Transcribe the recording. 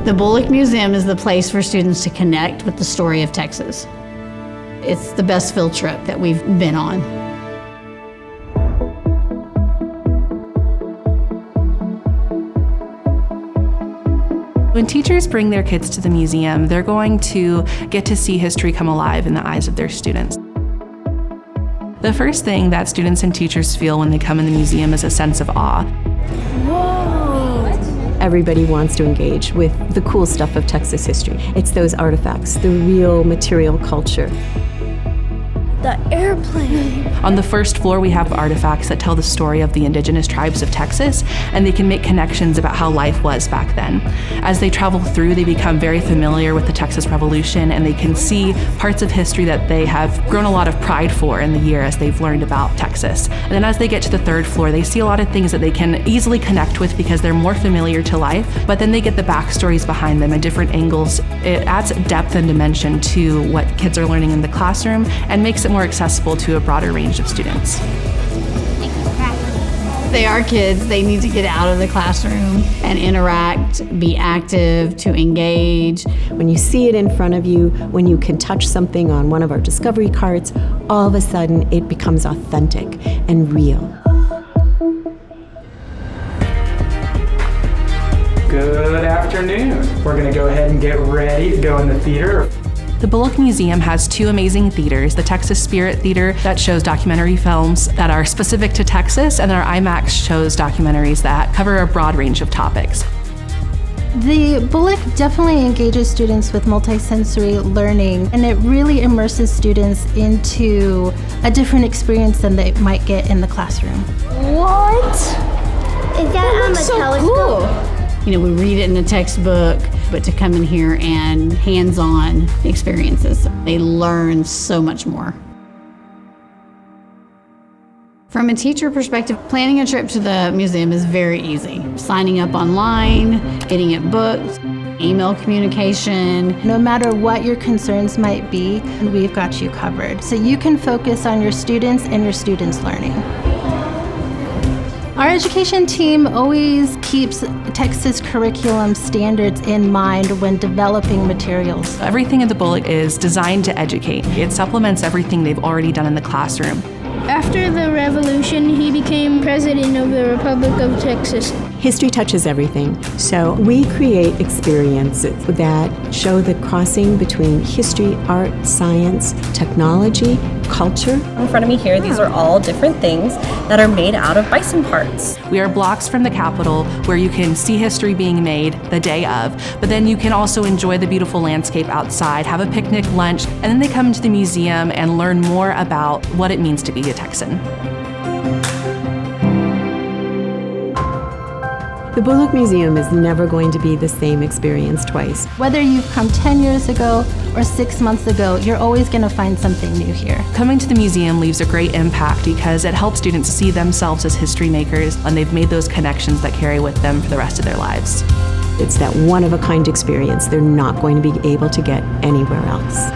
The Bullock Museum is the place for students to connect with the story of Texas. It's the best field trip that we've been on. When teachers bring their kids to the museum, they're going to get to see history come alive in the eyes of their students. The first thing that students and teachers feel when they come in the museum is a sense of awe. Whoa! Everybody wants to engage with the cool stuff of Texas history. It's those artifacts, the real material culture. The airplane. On the first floor, we have artifacts that tell the story of the indigenous tribes of Texas, and they can make connections about how life was back then. As they travel through, they become very familiar with the Texas Revolution, and they can see parts of history that they have grown a lot of pride for in the year as they've learned about Texas. And then as they get to the third floor, they see a lot of things that they can easily connect with because they're more familiar to life, but then they get the backstories behind them and different angles. It adds depth and dimension to what kids are learning in the classroom and makes it more accessible to a broader range of students. They are kids. They need to get out of the classroom and interact, be active, to engage. When you see it in front of you, when you can touch something on one of our discovery carts, all of a sudden it becomes authentic and real. Good afternoon. We're going to go ahead and get ready to go in the theater. The Bullock Museum has two amazing theaters, the Texas Spirit Theater that shows documentary films that are specific to Texas, and our IMAX shows documentaries that cover a broad range of topics. The Bullock definitely engages students with multisensory learning, and it really immerses students into a different experience than they might get in the classroom. What? Is that on the telescope? Cool. You know, we read it in the textbook, but to come in here and hands-on experiences, they learn so much more. From a teacher perspective, planning a trip to the museum is very easy. Signing up online, getting it booked, email communication. No matter what your concerns might be, we've got you covered. So you can focus on your students and your students' learning. Our education team always keeps Texas curriculum standards in mind when developing materials. Everything in the Bullock is designed to educate. It supplements everything they've already done in the classroom. After the revolution, he became president of the Republic of Texas. History touches everything, so we create experiences that show the crossing between history, art, science, technology, culture. In front of me here, these are all different things that are made out of bison parts. We are blocks from the Capitol where you can see history being made the day of, but then you can also enjoy the beautiful landscape outside, have a picnic, lunch, and then they come into the museum and learn more about what it means to be a Texan. The Bullock Museum is never going to be the same experience twice. Whether you've come 10 years ago or 6 months ago, you're always going to find something new here. Coming to the museum leaves a great impact because it helps students see themselves as history makers, and they've made those connections that carry with them for the rest of their lives. It's that one-of-a-kind experience they're not going to be able to get anywhere else.